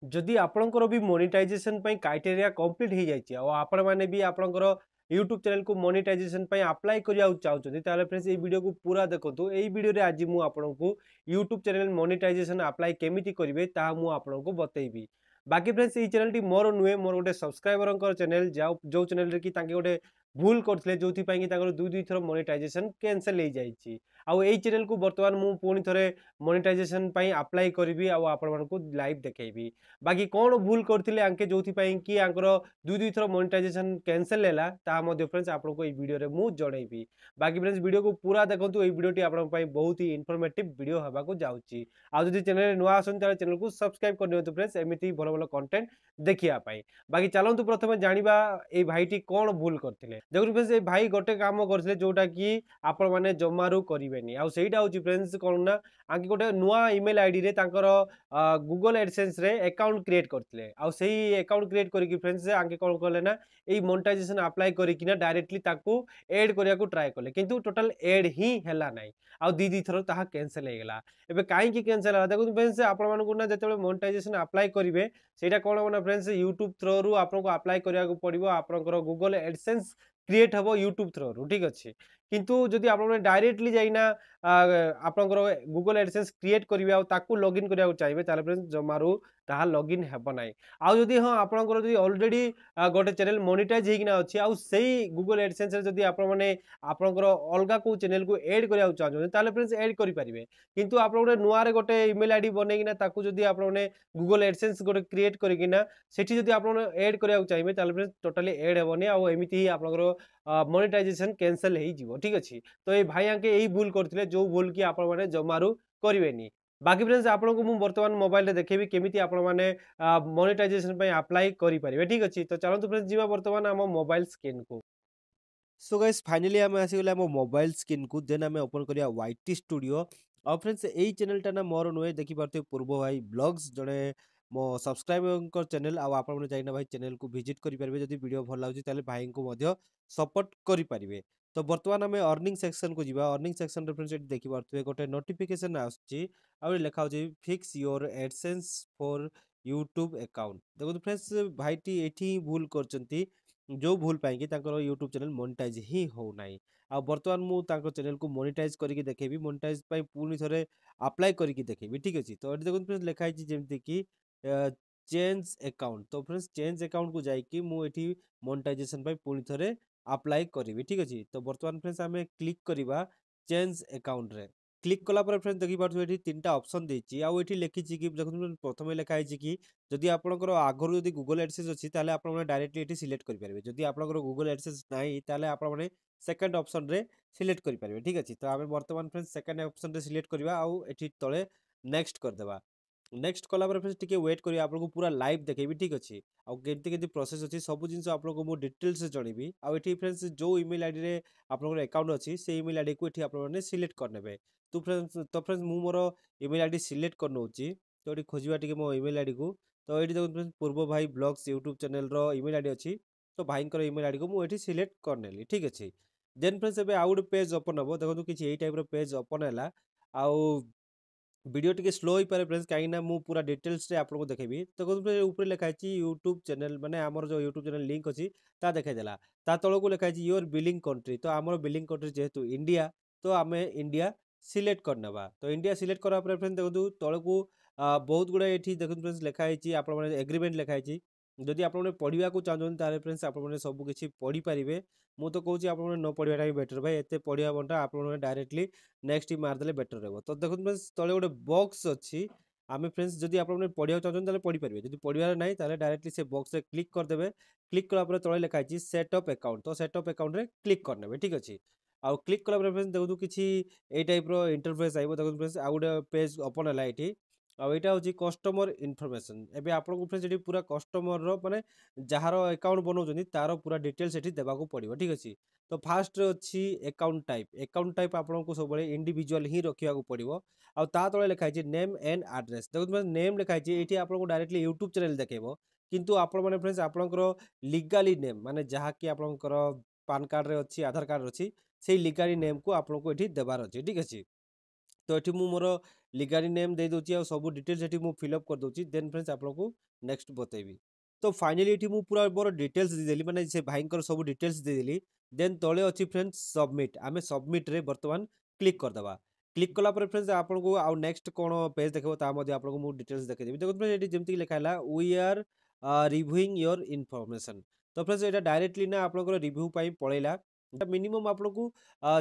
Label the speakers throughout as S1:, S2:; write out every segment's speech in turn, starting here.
S1: जदि आपणकर भी मोनेटाइजेशन क्राइटेरिया कंप्लीट हो जाए और आपण मैंने भी आपणकर यूट्यूब चैनल को मोनेटाइजेशन अप्लाई करने चाहते ताले फ्रेंड्स ये वीडियो को पूरा देखो। यही वीडियो आज मुझे आपको यूट्यूब चैनल मोनेटाइजेशन अप्लाई केमिति करेंगे ता मुझे आपको बतेबी। बाकी फ्रेंड्स ये चैनल मोर नुहे मोर गोटे सब्सक्राइबर चैनल जो चैनल कि गोटे भूल करते जो दुई दुई थर मोनेटाइजेशन कैंसल हो जाए। आउ यही चैनल को बर्तमान मु पुणी थरे मोनेटाइजेशन अप्लाई करी आपको लाइव देखेबी। बाकी कौन भूल करते आंके जो कि आंकर दुई दुई थर मोनेटाइजेशन कैंसल है फ्रेंड्स आपको ये वीडियो रे मु जनइबी। बाकी फ्रेंड्स वीडियो को पूरा देखो ये वीडियोटी आपन बहुत ही इनफॉर्मेटिव वीडियो होगा जाउची। आ जदि चैनल नुआ आसन ताले चैनल को सब्सक्राइब कर दियंतु फ्रेंड्स एमिति भलो भलो कंटेंट देखिया पाई। बाकी चलंतु प्रथमे जानिबा ए भाईटी कोन भूल करथिले। देखु फ्रेंड्स ए भाई गोटे काम करथिले जोटा कि आपण माने जमारू करिवेनी। आ सेटा होची फ्रेंड्स कोन ना आंके गोटे नुआ ईमेल आईडी रे तांकर गूगल एडसेंस रे अकाउंट क्रिएट करथिले। आ सेही अकाउंट क्रिएट करिकि फ्रेंड्स आंके कोन करले ना ए मोनेटाइजेशन अप्लाई करिकि ना डायरेक्टली ताकू ऐड करिया को ट्राई करले किंतु टोटल ऐड ही हैला नै। आ दी दी थरो ताहा कैंसिल हे गेला। एबे काहे कि कैंसिल होला देखु फ्रेंड्स आपण मानकु ना जेतेबेले मोनेटाइजेशन अप्लाई करिवे सेटा कोन हो ना फ्रेंड्स यूट्यूब थ्रू रु आपनको अप्लाई करिया को पड़िबो आपनकर गूगल एडसेंस क्रिएट हबो यूट्यूब थ्रू रु ठीक अछि। किंतु जदि आपण डायरेक्टली जाइना आपनकर गूगल एडसेंस क्रिएट करिवे आ ताकू लॉगिन करिया को चाहिबे ताले फ्रेंड्स जमारू ताहा लॉगिन हेबो नै। आ जदि हां आपनकर जदि ऑलरेडी गोटे चैनल मोनेटाइज हेकिना अछि आ सेही गूगल एडसेंस रे जदि आपण माने आपनकर अलगा को चैनल को ऐड करिया चाहछन ताले फ्रेंड्स ऐड करि परिबे। किंतु आपण गोटे नुआ रे गोटे ईमेल आईडी बनेकिना ताकू जदि आपण माने गूगल एडसेंस गोटे क्रिएट करिकिना सेठी जदि आपण ऐड करिया चाहिबे ताले फ्रेंड्स टोटली ऐड हेबोनी आ एमिति ही आपनकर मोनेटाइजेशन कैंसल हे जिवो ठीक अछि। तो ए भाई आंके यही भूल करथिले जो भूल कि आपण माने जमारू करिवेनी। बाकी फ्रेंड्स आपनको मु वर्तमान मोबाइल रे देखेबी केमिति आपण माने मोनेटाइजेशन अप्लाई करि परिबे ठीक अछि। तो चलंतु फ्रेंड्स जीवा वर्तमान हम मोबाइल स्क्रीन को। सो गाइस फाइनली आम आसीगले आम मोबाइल स्क्रीन को देन आम ओपन करिया वाईटी स्टूडियो। और फ्रेंड्स यही चैनलटा ना मोर नुहे देखि पारते पूर्व भाई ब्लॉग्स जड़े मो सब्सक्राइबर चैनल आपने जाइना भाई चैनल को विजिट करेंगे जब वीडियो भल लगे भाई को सपोर्ट करेंगे। तो बर्तमान आम अर्निंग सेक्शन को जीवा अर्निंग सेक्शन फ्रेंड्स देखि पारते गोटे नोटिफिकेशन आसुची आ लिखा हो fix your AdSense for YouTube account. देखो फ्रेंड्स भाईटी एठी भूल करचंती जो भूल पाएंगे यूट्यूब चैनल मोनेटाइज ही हो नाई। आ बर्तमान मु तांको चैनल को मोनेटाइज करके देखेबी मोनेटाइज पाई पुनी थरे अप्लाई करके देखेबी ठीक अछि। तो एठी देखो फ्रेंड्स लिखा है जेमति कि चेंज अकाउंट। तो फ्रेंड्स चेंज अकाउंट को जाई कि मु एठी मोनेटाइजेशन पाई पुनी थरे अप्लाई करबी ठीक अछि। तो बर्तमान फ्रेंड्स हमें क्लिक करिबा चेंज अकाउंट रे। क्लिक कला पर फ्रेंड्स देखि पारथु एठी तीनटा ऑप्शन देछि आ एठी लिखिछि कि देखु प्रथमे लिखा है कि जदि आपनकर आगरु जदि गूगल एडसेंस अछि ताले आपण माने डायरेक्टली एठी सिलेक्ट करि परिबे। जदि आपनकर गूगल एडसेंस नाही ताले आपण माने सेकंड ऑप्शन रे सिलेक्ट करि परिबे ठीक अछि। तो आमे वर्तमान फ्रेंड्स सेकंड ऑप्शन रे सिलेक्ट करबा आ एठी तळे नेक्स्ट कर देबा। नेक्स्ट कला पर फ्रेंड्स टिके वेट करिया आपनको पूरा लाइव देखेबी ठीक अछि। आ केमति केमति प्रोसेस अछि सब जिंस आपनको मु डिटेल्स से जणेबी। आ एठी फ्रेंड्स जो ईमेल आईडी रे आपनकर अकाउंट अछि से ईमेल आईडी को एठी आपण माने सिलेक्ट कर नेबे। तो फ्रेंड्स मु मोर ईमेल आईडी सिलेक्ट कर नउची। तो एठी खोजिबा टिके मो ईमेल आईडी को। तो ये देखो पूर्व भाई ब्लॉग्स यूट्यूब चैनल रो ईमेल आईडी अच्छी। तो भाई ईमेल आईडी को मुझे सिलेक्ट कर नेली ठीक अच्छे। देन फ्रेंड्स एबे आउ गोटे पेज ओपन हम देखो किसी यही टाइप पेज ओपन है। आउ वीडियो टिके स्लो हो पारे फ्रेंड्स कहीं ना मु पूरा डिटेल्स रे आपको देखेबी। तो ऊपर लिखा है यूट्यूब चैनल माने आमर जो यूट्यूब चैनल लिंक अच्छी ता देखाईदेला। ता तल को लिखा है योर बिलिंग कंट्री। तो आमर बिलिंग कंट्री जेहेतु इंडिया तो आम इंडिया सिलेक्ट करनेबा। तो इंडिया सिलेक्ट करा फ्रेंड्स देखो तल को बहुत गुड़ा ये देखो फ्रेंड्स लिखाई आप एग्रीमेंट लिखाई। जदि आप पढ़ा चाहते हैं फ्रेंड्स आपने सब किसी पढ़ी पारे। मु तो कहूँ आप न पढ़ाटा भी बेटर भाई एत पढ़ा बंटा आप डायरेक्टली नेक्स्ट मारदे बेटर रहा। तो देखो फ्रेंड्स तले गोटे बॉक्स अच्छी आम फ्रेंड्स जदि आप पढ़ा चाहते पढ़ी पारे जब पढ़ार ना डायरेक्टली से बॉक्स रे क्लिक करदे। क्लिक कला तले लिखाई सेटअप अकाउंट। तो सेटअप अकाउंट रे क्लिक करने ठीक अच्छे। आउ क्लिक कला फ्रेंड्स देखो किसी ए टाइप इंटरफेस आइबो। देखो फ्रेंड्स आउ गोटे पेज ओपन है ये आईटा हूँ कस्टमर इनफॉरमेशन। एबे आपको फ्रेंड्स ये पूरा कस्टमर माने जार अकाउंट बनाऊँ तार पूरा डिटेल्स ये देवाक पड़ो ठीक अच्छे। तो फास्ट अच्छी अकाउंट टाइप आपको सब इंडिविजुअल ही रखा पड़ो। आ तले लिखाई नेम एंड एड्रेस। देखो नेम लिखाई ये आपको डायरेक्टली यूट्यूब चैनल देखेबो। किंतु आपण माने फ्रेंड्स आपनकर लीगाली नेम माने जहाँ कि आपनकर पान कार्ड रे अच्छी आधार कार्ड अच्छी से लीगाली नेम को आपको ये देवार अच्छे ठीक अच्छे। तो ये मोर लीगाली नेम दे दूची आ सब डिटेल्स ये मु फिलअप कर दूची देन फ्रेंड्स आपको नेक्स्ट बतेबी। तो फाइनली ये मु पूरा मोर डिटेल्स देदेली माने से भाईंकर सब डिटेल्स देदेली देन तले अच्छी फ्रेंड्स सबमिट आमे सबमिट रे वर्तमान क्लिक करदबा। क्लिक कला पर फ्रेंड्स आपको आउ नेक्स्ट कोन पेज देखबो ता मध्ये आपको मु डिटेल्स देखे देबी। देखो फ्रेंड्स ये जेमति लिखाला we are reviewing your information. तो फ्रेंड्स ये डायरेक्टली ना आपनकर रिव्यू पई पळेला। मिनिमम आपको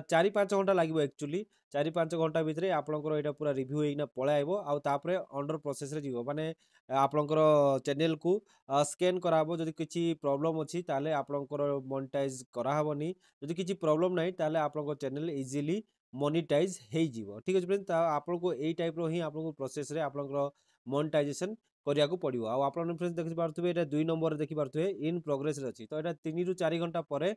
S1: 4-5 घंटा लगे एक्चुअली 4-5 घंटा भितर आपंकर यहाँ पूरा रिव्यू होना पलैब आउे अंडर प्रोसेस रे जीवो माने आपंकर चैनल को स्कैन कराबो जदि किसी प्रॉब्लम अच्छी ताले आपंकर मोनेटाइज कराहबनी जदि किसी प्रॉब्लम नहीं ताले आपंकर चैनल इजीली मोनेटाइज हो जीवो। ठीक अछि फ्रेंड्स आपको यही टाइप रो ही आपको प्रोसेस रे आपंकर मोनेटाइजेशन करिया को पड़िबो। आ आपन फ्रेंड्स देखि पारथुबे एटा 2 नंबर देखि पारथुबे इन प्रोग्रेस रे अछि। तो एटा 3 रु 4 घंटा परे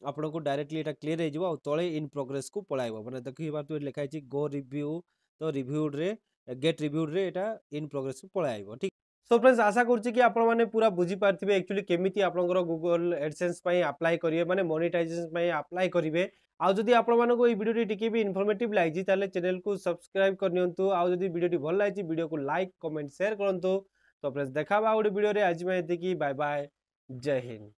S1: आपको डायरेक्टली एटा क्लियर हो जिवो तळे इन प्रोग्रेस को पळाइबो माने देखि पारथुबे लिखा अछि गो रिव्यू। तो रिव्यूड रे गेट रिव्यूड रे एटा इन प्रोग्रेस को पळाइबो। ठीक सो फ्रेंड्स आशा करछि कि आपण माने पूरा बुझी पारथिबे एक्चुअली केमिति आपनकर गूगल एडसेंस पई अप्लाई करिवे माने मोनेटाइजेशन पई अप्लाई करिवे। आ जदि आपण मानको ई वीडियो टिके भी इन्फॉर्मेटिव लागिछि ताले चैनल को सब्सक्राइब करनियंतु। आ जदि वीडियो भल लागिछि वीडियो को लाइक कमेंट शेयर करंतु। तो फ्रेंड्स देखाबा गोटे वीडियो रे आज में एतिकी बाय बाय जय हिंद।